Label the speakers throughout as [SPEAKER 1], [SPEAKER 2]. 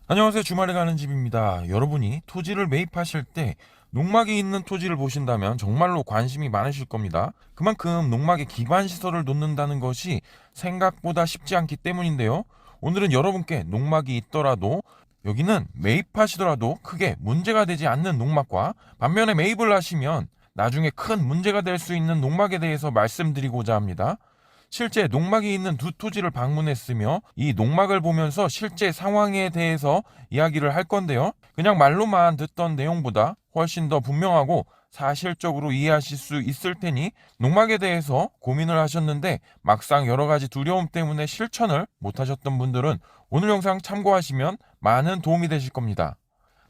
[SPEAKER 1] 안녕하세요. 주말에 가는 집입니다. 여러분이 토지를 매입하실 때 농막이 있는 토지를 보신다면 정말로 관심이 많으실 겁니다. 그만큼 농막에 기반 시설을 놓는다는 것이 생각보다 쉽지 않기 때문인데요. 오늘은 여러분께 농막이 있더라도 여기는 매입하시더라도 크게 문제가 되지 않는 농막과 반면에 매입을 하시면 나중에 큰 문제가 될 수 있는 농막에 대해서 말씀드리고자 합니다. 실제 농막이 있는 두 토지를 방문했으며 이 농막을 보면서 실제 상황에 대해서 이야기를 할 건데요. 그냥 말로만 듣던 내용보다 훨씬 더 분명하고 사실적으로 이해하실 수 있을 테니 농막에 대해서 고민을 하셨는데 막상 여러 가지 두려움 때문에 실천을 못 하셨던 분들은 오늘 영상 참고하시면 많은 도움이 되실 겁니다.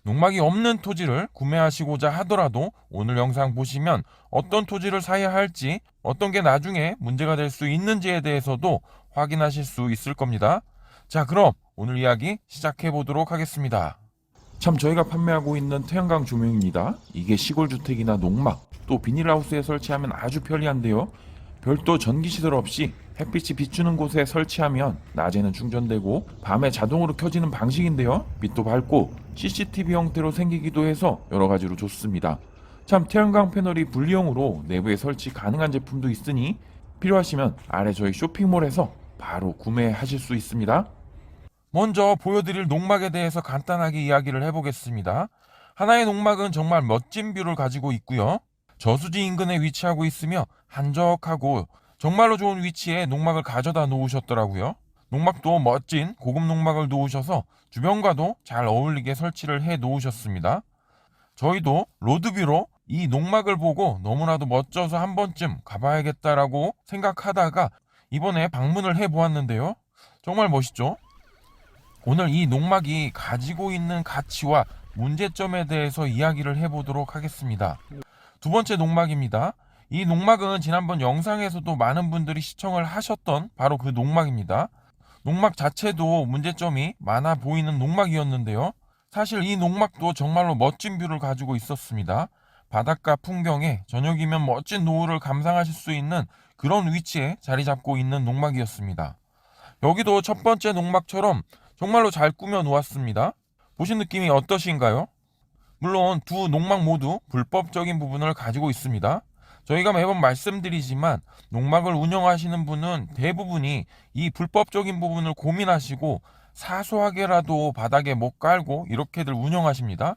[SPEAKER 1] 농막이 없는 토지를 구매하시고자 하더라도 오늘 영상 보시면 어떤 토지를 사야 할지, 어떤 게 나중에 문제가 될 수 있는지에 대해서도 확인하실 수 있을 겁니다. 자, 그럼 오늘 이야기 시작해 보도록 하겠습니다. 참, 저희가 판매하고 있는 태양광 조명입니다. 이게 시골 주택이나 농막, 또 비닐하우스에 설치하면 아주 편리한데요. 별도 전기 시설 없이 햇빛이 비추는 곳에 설치하면 낮에는 충전되고 밤에 자동으로 켜지는 방식인데요. 빛도 밝고 CCTV 형태로 생기기도 해서 여러 가지로 좋습니다. 참, 태양광 패널이 분리형으로 내부에 설치 가능한 제품도 있으니 필요하시면 아래 저희 쇼핑몰에서 바로 구매하실 수 있습니다. 먼저 보여드릴 농막에 대해서 간단하게 이야기를 해보겠습니다. 하나의 농막은 정말 멋진 뷰를 가지고 있고요. 저수지 인근에 위치하고 있으며 한적하고 정말로 좋은 위치에 농막을 가져다 놓으셨더라고요. 농막도 멋진 고급 농막을 놓으셔서 주변과도 잘 어울리게 설치를 해 놓으셨습니다. 저희도 로드뷰로 이 농막을 보고 너무나도 멋져서 한 번쯤 가봐야겠다라고 생각하다가 이번에 방문을 해 보았는데요. 정말 멋있죠? 오늘 이 농막이 가지고 있는 가치와 문제점에 대해서 이야기를 해보도록 하겠습니다. 두 번째 농막입니다. 이 농막은 지난번 영상에서도 많은 분들이 시청을 하셨던 바로 그 농막입니다. 농막 자체도 문제점이 많아 보이는 농막이었는데요. 사실 이 농막도 정말로 멋진 뷰를 가지고 있었습니다. 바닷가 풍경에 저녁이면 멋진 노을을 감상하실 수 있는 그런 위치에 자리 잡고 있는 농막이었습니다. 여기도 첫 번째 농막처럼 정말로 잘 꾸며 놓았습니다. 보신 느낌이 어떠신가요? 물론 두 농막 모두 불법적인 부분을 가지고 있습니다. 저희가 매번 말씀드리지만 농막을 운영하시는 분은 대부분이 이 불법적인 부분을 고민하시고 사소하게라도 바닥에 못 깔고 이렇게들 운영하십니다.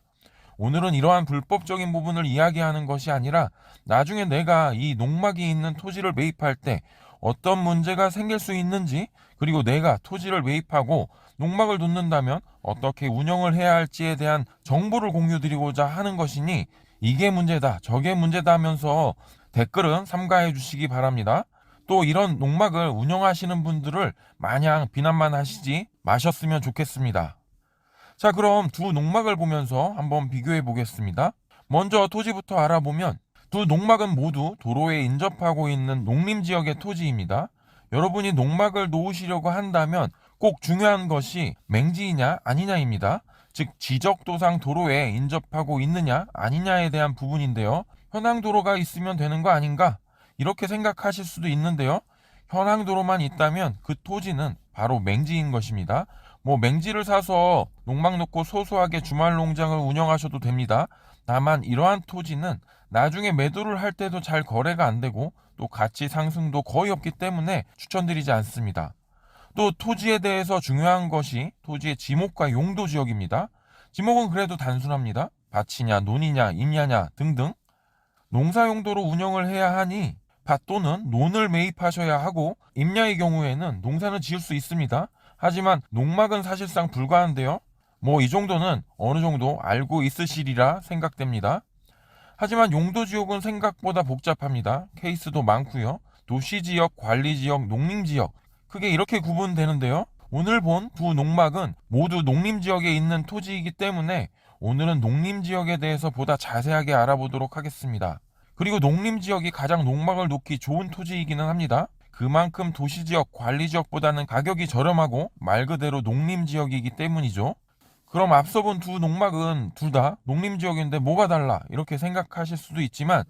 [SPEAKER 1] 오늘은 이러한 불법적인 부분을 이야기하는 것이 아니라 나중에 내가 이 농막이 있는 토지를 매입할 때 어떤 문제가 생길 수 있는지, 그리고 내가 토지를 매입하고 농막을 놓는다면 어떻게 운영을 해야 할지에 대한 정보를 공유드리고자 하는 것이니 이게 문제다, 저게 문제다 하면서 댓글은 삼가해 주시기 바랍니다. 또 이런 농막을 운영하시는 분들을 마냥 비난만 하시지 마셨으면 좋겠습니다. 자, 그럼 두 농막을 보면서 한번 비교해 보겠습니다. 먼저 토지부터 알아보면 두 농막은 모두 도로에 인접하고 있는 농림지역의 토지입니다. 여러분이 농막을 놓으시려고 한다면 꼭 중요한 것이 맹지이냐 아니냐입니다. 즉 지적도상 도로에 인접하고 있느냐 아니냐에 대한 부분인데요. 현항도로가 있으면 되는 거 아닌가? 이렇게 생각하실 수도 있는데요. 현항도로만 있다면 그 토지는 바로 맹지인 것입니다. 뭐 맹지를 사서 농막 놓고 소소하게 주말 농장을 운영하셔도 됩니다. 다만 이러한 토지는 나중에 매도를 할 때도 잘 거래가 안 되고 또 가치 상승도 거의 없기 때문에 추천드리지 않습니다. 또 토지에 대해서 중요한 것이 토지의 지목과 용도 지역입니다. 지목은 그래도 단순합니다. 밭이냐 논이냐 임야냐 등등. 농사 용도로 운영을 해야 하니 밭 또는 논을 매입하셔야 하고 임야의 경우에는 농사는 지을 수 있습니다. 하지만 농막은 사실상 불가한데요. 뭐 이 정도는 어느 정도 알고 있으시리라 생각됩니다. 하지만 용도지역은 생각보다 복잡합니다. 케이스도 많고요. 도시지역, 관리지역, 농림지역 크게 이렇게 구분되는데요. 오늘 본 두 농막은 모두 농림지역에 있는 토지이기 때문에 오늘은 농림지역에 대해서 보다 자세하게 알아보도록 하겠습니다. 그리고 농림지역이 가장 농막을 놓기 좋은 토지이기는 합니다. 그만큼 도시지역, 관리지역보다는 가격이 저렴하고 말 그대로 농림지역이기 때문이죠. 그럼 앞서 본 두 농막은 둘 다 농림지역인데 뭐가 달라? 이렇게 생각하실 수도 있지만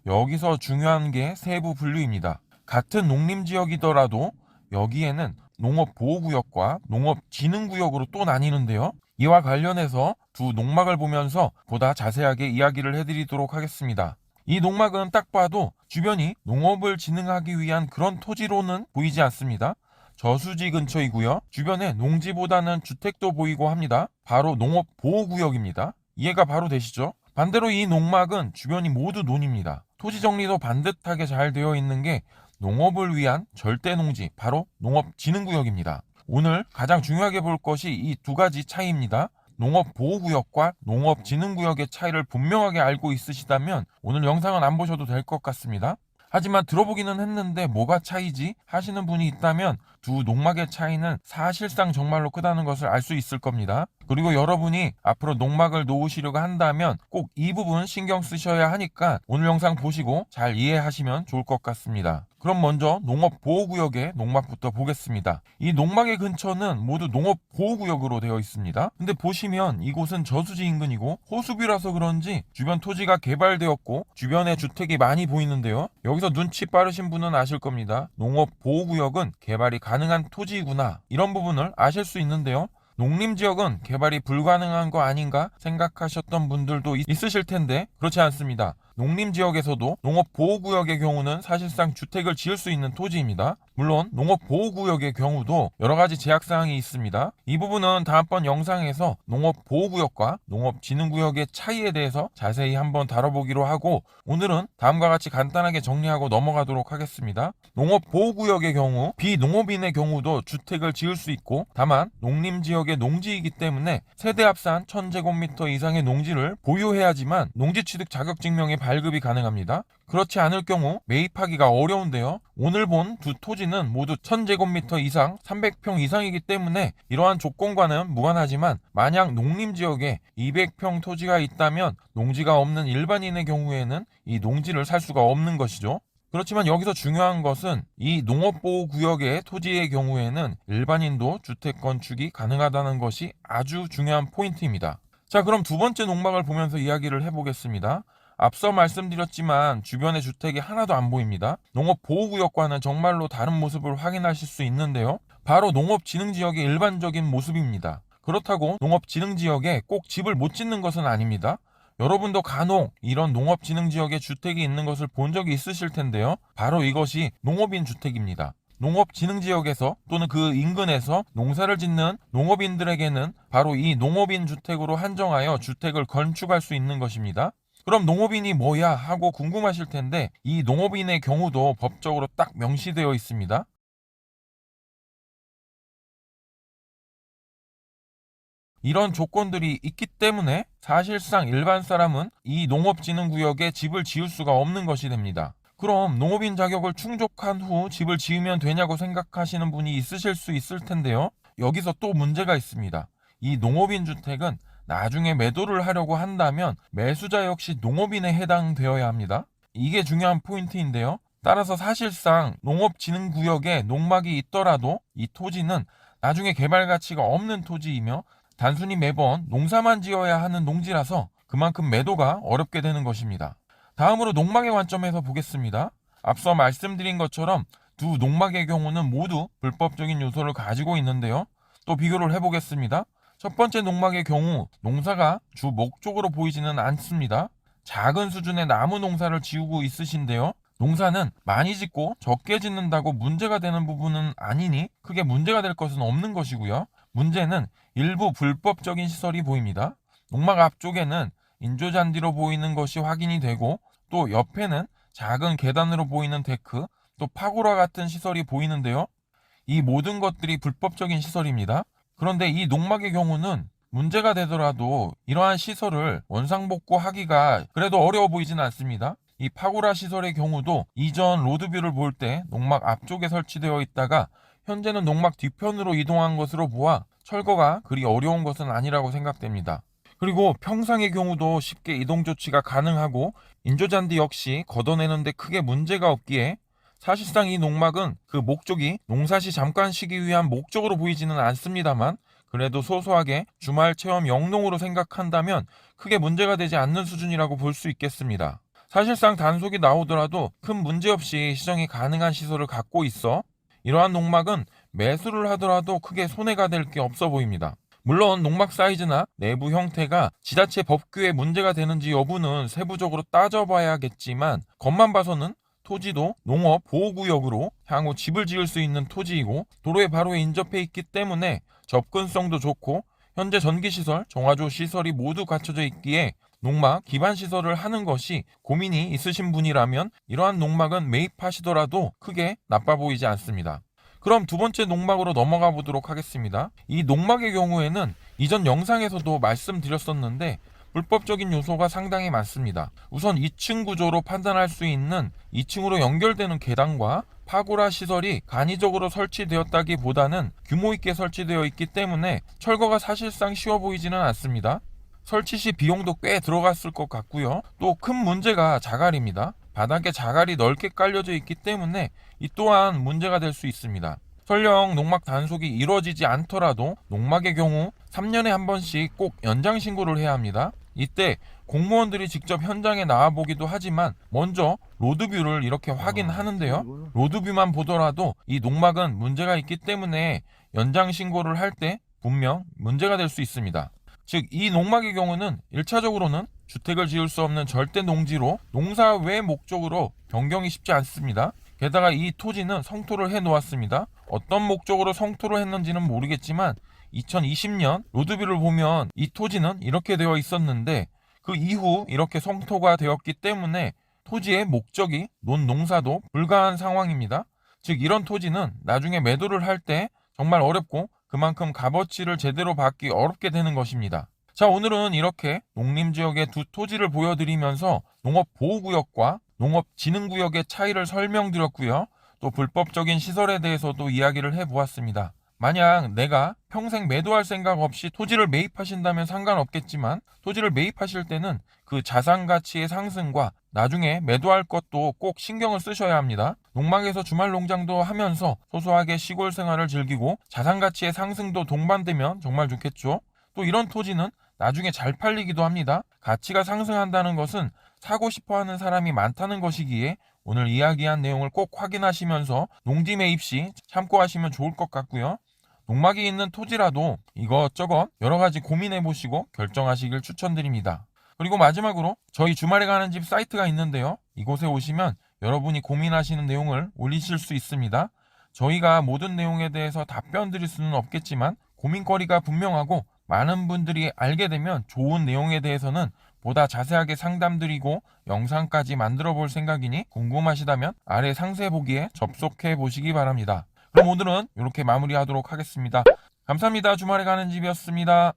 [SPEAKER 1] 여기서 중요한 게 세부 분류입니다. 같은 농림지역이더라도 여기에는 농업보호구역과 농업진흥구역으로 또 나뉘는데요. 이와 관련해서 두 농막을 보면서 보다 자세하게 이야기를 해드리도록 하겠습니다. 이 농막은 딱 봐도 주변이 농업을 진흥하기 위한 그런 토지로는 보이지 않습니다. 저수지 근처이고요. 주변에 농지보다는 주택도 보이고 합니다. 바로 농업보호구역입니다. 이해가 바로 되시죠? 반대로 이 농막은 주변이 모두 논입니다. 토지 정리도 반듯하게 잘 되어 있는 게 농업을 위한 절대 농지, 바로 농업진흥구역입니다. 오늘 가장 중요하게 볼 것이 이 두 가지 차이입니다. 농업보호구역과 농업진흥구역의 차이를 분명하게 알고 있으시다면 오늘 영상은 안 보셔도 될 것 같습니다. 하지만 들어보기는 했는데 뭐가 차이지 하시는 분이 있다면 두 농막의 차이는 사실상 정말로 크다는 것을 알 수 있을 겁니다. 그리고 여러분이 앞으로 농막을 놓으시려고 한다면 꼭 이 부분 신경 쓰셔야 하니까 오늘 영상 보시고 잘 이해하시면 좋을 것 같습니다. 그럼 먼저 농업보호구역의 농막부터 보겠습니다. 이 농막의 근처는 모두 농업보호구역으로 되어 있습니다. 근데 보시면 이곳은 저수지 인근이고 호수비라서 그런지 주변 토지가 개발되었고 주변에 주택이 많이 보이는데요. 여기서 눈치 빠르신 분은 아실 겁니다. 농업보호구역은 개발이 가능한 토지이구나, 이런 부분을 아실 수 있는데요. 농림지역은 개발이 불가능한 거 아닌가 생각하셨던 분들도 있으실 텐데 그렇지 않습니다. 농림지역에서도 농업보호구역의 경우는 사실상 주택을 지을 수 있는 토지입니다. 물론 농업보호구역의 경우도 여러가지 제약사항이 있습니다. 이 부분은 다음번 영상에서 농업보호구역과 농업진흥구역의 차이에 대해서 자세히 한번 다뤄보기로 하고 오늘은 다음과 같이 간단하게 정리하고 넘어가도록 하겠습니다. 농업보호구역의 경우 비농업인의 경우도 주택을 지을 수 있고 다만 농림지역의 농지이기 때문에 세대 합산 1000제곱미터 이상의 농지를 보유해야지만 농지취득 자격증명의 발급이 가능합니다. 그렇지 않을 경우 매입하기가 어려운데요. 오늘 본 두 토지는 모두 1000제곱미터 이상 300평 이상이기 때문에 이러한 조건과는 무관하지만 만약 농림지역에 200평 토지가 있다면 농지가 없는 일반인의 경우에는 이 농지를 살 수가 없는 것이죠. 그렇지만 여기서 중요한 것은 이 농업보호구역의 토지의 경우에는 일반인도 주택 건축이 가능하다는 것이 아주 중요한 포인트입니다. 자, 그럼 두 번째 농막을 보면서 이야기를 해보겠습니다. 앞서 말씀드렸지만 주변에 주택이 하나도 안 보입니다. 농업보호구역과는 정말로 다른 모습을 확인하실 수 있는데요. 바로 농업진흥지역의 일반적인 모습입니다. 그렇다고 농업진흥지역에 꼭 집을 못 짓는 것은 아닙니다. 여러분도 간혹 이런 농업진흥지역에 주택이 있는 것을 본 적이 있으실 텐데요. 바로 이것이 농업인 주택입니다. 농업진흥지역에서 또는 그 인근에서 농사를 짓는 농업인들에게는 바로 이 농업인 주택으로 한정하여 주택을 건축할 수 있는 것입니다. 그럼 농업인이 뭐야 하고 궁금하실 텐데 이 농업인의 경우도 법적으로 딱 명시되어 있습니다. 이런 조건들이 있기 때문에 사실상 일반 사람은 이 농업진흥구역에 집을 지을 수가 없는 것이 됩니다. 그럼 농업인 자격을 충족한 후 집을 지으면 되냐고 생각하시는 분이 있으실 수 있을 텐데요. 여기서 또 문제가 있습니다. 이 농업인 주택은 나중에 매도를 하려고 한다면 매수자 역시 농업인에 해당되어야 합니다. 이게 중요한 포인트인데요. 따라서 사실상 농업진흥구역에 농막이 있더라도 이 토지는 나중에 개발 가치가 없는 토지이며 단순히 매번 농사만 지어야 하는 농지라서 그만큼 매도가 어렵게 되는 것입니다. 다음으로 농막의 관점에서 보겠습니다. 앞서 말씀드린 것처럼 두 농막의 경우는 모두 불법적인 요소를 가지고 있는데요. 또 비교를 해보겠습니다. 첫 번째 농막의 경우 농사가 주 목적으로 보이지는 않습니다. 작은 수준의 나무 농사를 지우고 있으신데요. 농사는 많이 짓고 적게 짓는다고 문제가 되는 부분은 아니니 크게 문제가 될 것은 없는 것이고요. 문제는 일부 불법적인 시설이 보입니다. 농막 앞쪽에는 인조잔디로 보이는 것이 확인이 되고 또 옆에는 작은 계단으로 보이는 데크, 또 파고라 같은 시설이 보이는데요. 이 모든 것들이 불법적인 시설입니다. 그런데 이 농막의 경우는 문제가 되더라도 이러한 시설을 원상복구하기가 그래도 어려워 보이진 않습니다. 이 파고라 시설의 경우도 이전 로드뷰를 볼 때 농막 앞쪽에 설치되어 있다가 현재는 농막 뒤편으로 이동한 것으로 보아 철거가 그리 어려운 것은 아니라고 생각됩니다. 그리고 평상의 경우도 쉽게 이동 조치가 가능하고 인조잔디 역시 걷어내는데 크게 문제가 없기에 사실상 이 농막은 그 목적이 농사시 잠깐 쉬기 위한 목적으로 보이지는 않습니다만 그래도 소소하게 주말 체험 영농으로 생각한다면 크게 문제가 되지 않는 수준이라고 볼 수 있겠습니다. 사실상 단속이 나오더라도 큰 문제 없이 시정이 가능한 시설을 갖고 있어 이러한 농막은 매수를 하더라도 크게 손해가 될 게 없어 보입니다. 물론 농막 사이즈나 내부 형태가 지자체 법규에 문제가 되는지 여부는 세부적으로 따져봐야겠지만 겉만 봐서는 토지도 농업 보호구역으로 향후 집을 지을 수 있는 토지이고 도로에 바로 인접해 있기 때문에 접근성도 좋고 현재 전기시설, 정화조 시설이 모두 갖춰져 있기에 농막 기반 시설을 하는 것이 고민이 있으신 분이라면 이러한 농막은 매입하시더라도 크게 나빠 보이지 않습니다. 그럼 두 번째 농막으로 넘어가 보도록 하겠습니다. 이 농막의 경우에는 이전 영상에서도 말씀드렸었는데 불법적인 요소가 상당히 많습니다. 우선 2층 구조로 판단할 수 있는 2층으로 연결되는 계단과 파고라 시설이 간이적으로 설치되었다기보다는 규모 있게 설치되어 있기 때문에 철거가 사실상 쉬워 보이지는 않습니다. 설치 시 비용도 꽤 들어갔을 것 같고요. 또 큰 문제가 자갈입니다. 바닥에 자갈이 넓게 깔려져 있기 때문에 이 또한 문제가 될 수 있습니다. 설령 농막 단속이 이루어지지 않더라도 농막의 경우 3년에 한 번씩 꼭 연장 신고를 해야 합니다. 이때 공무원들이 직접 현장에 나와 보기도 하지만 먼저 로드뷰를 이렇게 확인하는데요. 로드뷰만 보더라도 이 농막은 문제가 있기 때문에 연장 신고를 할 때 분명 문제가 될 수 있습니다. 즉 이 농막의 경우는 1차적으로는 주택을 지을 수 없는 절대 농지로 농사 외 목적으로 변경이 쉽지 않습니다. 게다가 이 토지는 성토를 해 놓았습니다. 어떤 목적으로 성토를 했는지는 모르겠지만 2020년 로드뷰를 보면 이 토지는 이렇게 되어 있었는데 그 이후 이렇게 성토가 되었기 때문에 토지의 목적이 논농사도 불가한 상황입니다. 즉 이런 토지는 나중에 매도를 할 때 정말 어렵고 그만큼 값어치를 제대로 받기 어렵게 되는 것입니다. 자, 오늘은 이렇게 농림지역의 두 토지를 보여드리면서 농업보호구역과 농업진흥구역의 차이를 설명드렸고요. 또 불법적인 시설에 대해서도 이야기를 해보았습니다. 만약 내가 평생 매도할 생각 없이 토지를 매입하신다면 상관없겠지만 토지를 매입하실 때는 그 자산 가치의 상승과 나중에 매도할 것도 꼭 신경을 쓰셔야 합니다. 농막에서 주말 농장도 하면서 소소하게 시골 생활을 즐기고 자산 가치의 상승도 동반되면 정말 좋겠죠. 또 이런 토지는 나중에 잘 팔리기도 합니다. 가치가 상승한다는 것은 사고 싶어하는 사람이 많다는 것이기에 오늘 이야기한 내용을 꼭 확인하시면서 농지 매입 시 참고하시면 좋을 것 같고요. 농막이 있는 토지라도 이것저것 여러 가지 고민해 보시고 결정하시길 추천드립니다. 그리고 마지막으로 저희 주말에 가는 집 사이트가 있는데요. 이곳에 오시면 여러분이 고민하시는 내용을 올리실 수 있습니다. 저희가 모든 내용에 대해서 답변 드릴 수는 없겠지만 고민거리가 분명하고 많은 분들이 알게 되면 좋은 내용에 대해서는 보다 자세하게 상담드리고 영상까지 만들어 볼 생각이니 궁금하시다면 아래 상세 보기에 접속해 보시기 바랍니다. 그럼 오늘은 이렇게 마무리하도록 하겠습니다. 감사합니다. 주말에 가는 집이었습니다.